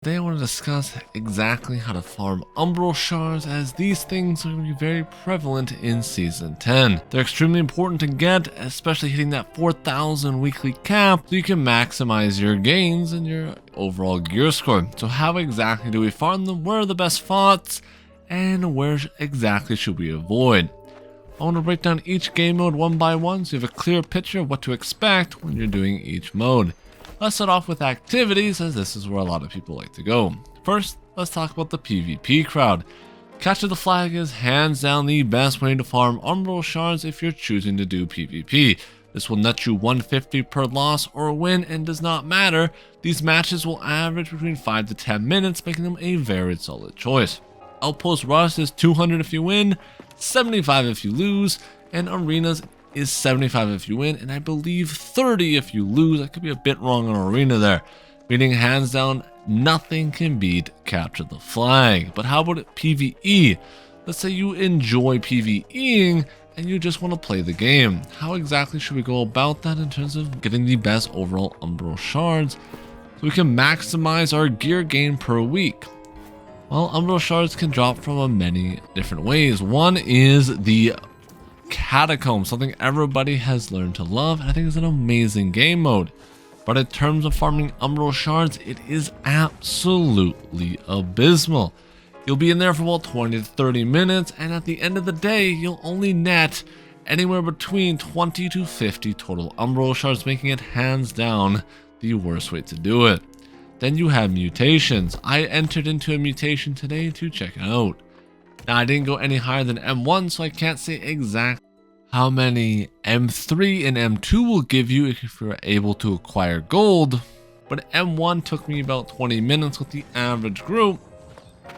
Today I want to discuss exactly how to farm Umbrel Shards, as these things are going to be very prevalent in Season 10. They're extremely important to get, especially hitting that 4,000 weekly cap, so you can maximize your gains and your overall gear score. So how exactly do we farm them? Where are the best spots? And where exactly should we avoid? I want to break down each game mode one by one so you have a clear picture of what to expect when you're doing each mode. Let's start off with activities, as this is where a lot of people like to go. First, let's talk about the PvP crowd. Capture the Flag is hands down the best way to farm Umbrel Shards if you're choosing to do PvP. This will net you 150 per loss or win and does not matter. These matches will average between 5 to 10 minutes, making them a very solid choice. Outpost Rush is 200 if you win, 75 if you lose, and Arenas is 75 if you win, and I believe 30 if you lose. I could be a bit wrong on Arena there, meaning hands down nothing can beat Capture the Flag. But how about PvE? Let's say you enjoy PvEing and you just want to play the game. How exactly should we go about that in terms of getting the best overall Umbrel Shards so we can maximize our gear gain per week? Well, Umbrel Shards can drop from many different ways. One is the Catacombs, something everybody has learned to love, and I think it's an amazing game mode. But in terms of farming Umbrel Shards, it is absolutely abysmal. You'll be in there for about 20 to 30 minutes, and at the end of the day, you'll only net anywhere between 20 to 50 total Umbrel Shards, making it hands down the worst way to do it. Then you have Mutations. I entered into a mutation today to check it out. Now, I didn't go any higher than M1, so I can't say exactly how many M3 and M2 will give you if you're able to acquire gold, but M1 took me about 20 minutes with the average group.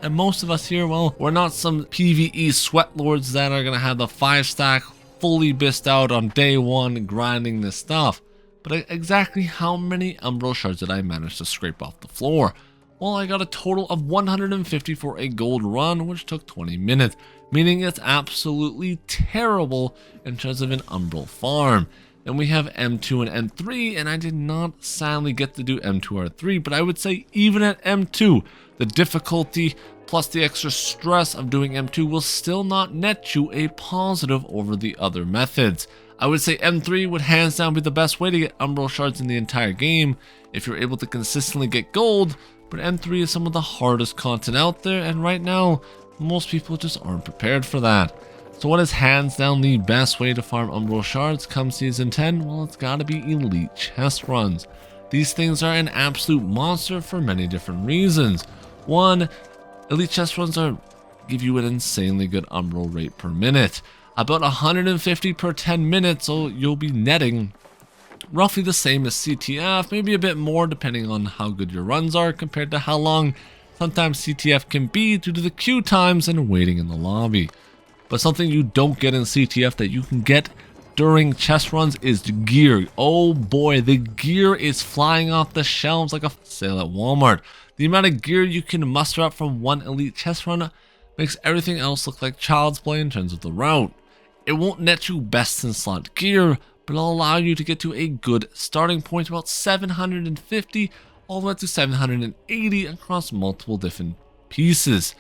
And most of us here, well, we're not some PvE sweat lords that are going to have the 5-stack fully bissed out on day one grinding this stuff. But exactly how many Umbrel Shards did I manage to scrape off the floor? Well, I got a total of 150 for a gold run, which took 20 minutes, meaning it's absolutely terrible in terms of an Umbrel farm. Then we have M2 and M3, and I did not sadly get to do M2 or 3, but I would say even at M2, the difficulty plus the extra stress of doing M2 will still not net you a positive over the other methods. I would say M3 would hands down be the best way to get Umbrel Shards in the entire game if you're able to consistently get gold, but M3 is some of the hardest content out there, and right now, most people just aren't prepared for that. So what is hands down the best way to farm Umbrel Shards come Season 10? Well, it's gotta be elite chest runs. These things are an absolute monster for many different reasons. One, elite chest runs give you an insanely good Umbral rate per minute. About 150 per 10 minutes, so you'll be netting roughly the same as CTF, maybe a bit more depending on how good your runs are compared to how long sometimes CTF can be due to the queue times and waiting in the lobby. But something you don't get in CTF that you can get during chest runs is the gear. Oh boy, the gear is flying off the shelves like a sale at Walmart. The amount of gear you can muster up from one elite chest run makes everything else look like child's play in terms of the route. It won't net you best in slot gear, but it'll allow you to get to a good starting point, about 750 all the way to 780 across multiple different pieces.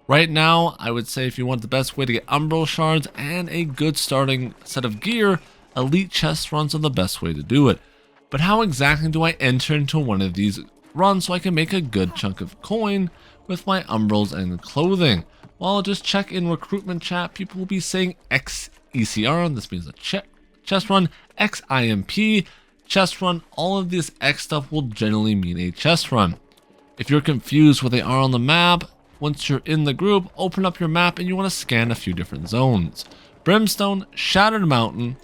Right now, I would say if you want the best way to get Umbrel Shards and a good starting set of gear, elite chest runs are the best way to do it. But how exactly do I enter into one of these runs so I can make a good chunk of coin with my Umbrels and clothing? Well, just check in recruitment chat. People will be saying XECR, this means a chest run, XIMP, chest run. All of this X stuff will generally mean a chest run. If you're confused where they are on the map, once you're in the group, open up your map and you want to scan a few different zones. Brimstone, Shattered Mountain,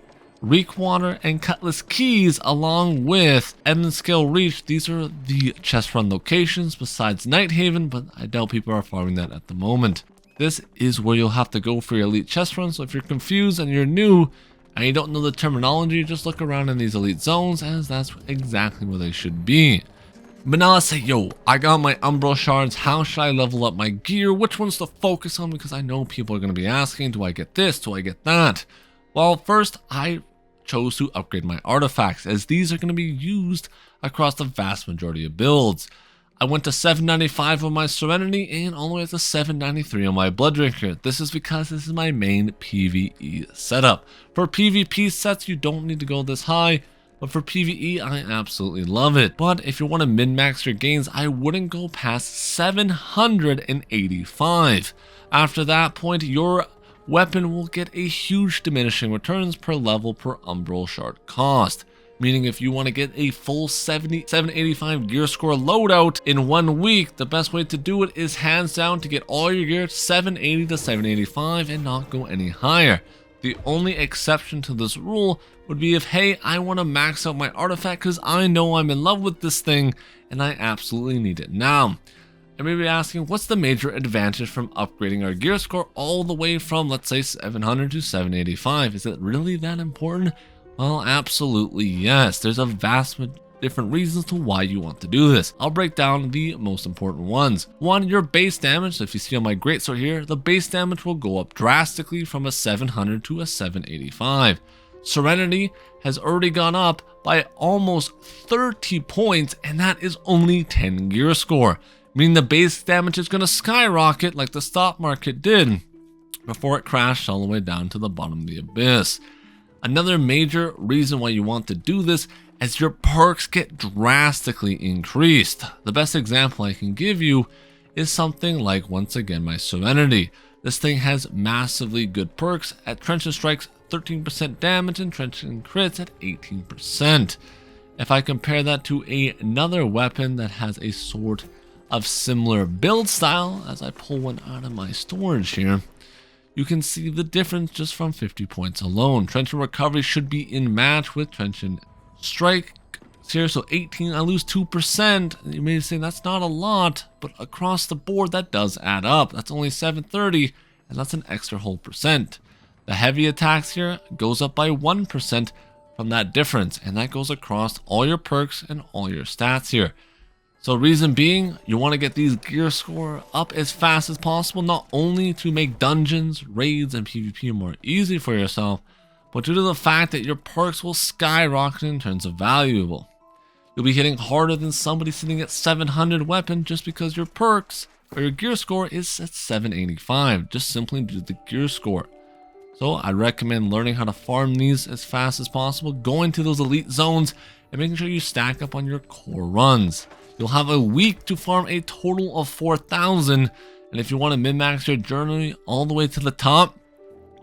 Reekwater, and Cutlass Keys, along with Scale Reach. These are the chest run locations besides Nighthaven, but I doubt people are farming that at the moment. This is where you'll have to go for your elite chest run, so if you're confused and you're new and you don't know the terminology, just look around in these elite zones, as that's exactly where they should be. But now let's say, yo, I got my Umbrel Shards, how should I level up my gear? Which ones to focus on? Because I know people are going to be asking, do I get this? Do I get that? Well, first, I chose to upgrade my artifacts, as these are going to be used across the vast majority of builds. I went to 795 on my Serenity and all the way to 793 on my Blood Drinker. This is because this is my main PvE setup. For PvP sets, you don't need to go this high, but for PvE, I absolutely love it. But if you want to min-max your gains, I wouldn't go past 785. After that point, your weapon will get a huge diminishing returns per level per Umbrel Shard cost. Meaning if you want to get a full 785 gear score loadout in 1 week, the best way to do it is hands down to get all your gear 780 to 785 and not go any higher. The only exception to this rule would be if, hey, I want to max out my artifact because I know I'm in love with this thing and I absolutely need it now. I may be asking, what's the major advantage from upgrading our gear score all the way from, let's say, 700 to 785? Is it really that important? Well, absolutely yes. There's a vast different reasons to why you want to do this. I'll break down the most important ones. One, your base damage. So if you see on my greatsword here, the base damage will go up drastically from a 700 to a 785. Serenity has already gone up by almost 30 points, and that is only 10 gear score. Meaning the base damage is going to skyrocket like the stock market did before it crashed all the way down to the bottom of the abyss. Another major reason why you want to do this is your perks get drastically increased. The best example I can give you is something like, once again, my Serenity. This thing has massively good perks. At Trenchant Strikes, 13% damage, and Trenchant Crits at 18%. If I compare that to another weapon that has a sort of similar build style, as I pull one out of my storage here, you can see the difference just from 50 points alone. Trenchant Recovery should be in match with Trenchant Strike here, so 18, I lose 2%. You may say that's not a lot, but across the board that does add up. That's only 730, and that's an extra whole percent. The heavy attacks here goes up by 1% from that difference, and that goes across all your perks and all your stats here. So reason being, you want to get these gear score up as fast as possible, not only to make dungeons, raids, and PvP more easy for yourself, but due to the fact that your perks will skyrocket in terms of valuable. You'll be hitting harder than somebody sitting at 700 weapon just because your perks or your gear score is at 785, just simply due to the gear score. So I recommend learning how to farm these as fast as possible, going to those elite zones, and making sure you stack up on your core runs. You'll have a week to farm a total of 4,000, and if you want to min-max your journey all the way to the top,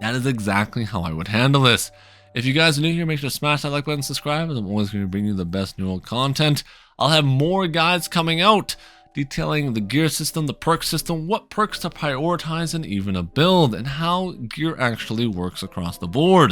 that is exactly how I would handle this. If you guys are new here, make sure to smash that like button and subscribe, as I'm always going to bring you the best neural content. I'll have more guides coming out detailing the gear system, the perk system, what perks to prioritize, and even a build, and how gear actually works across the board.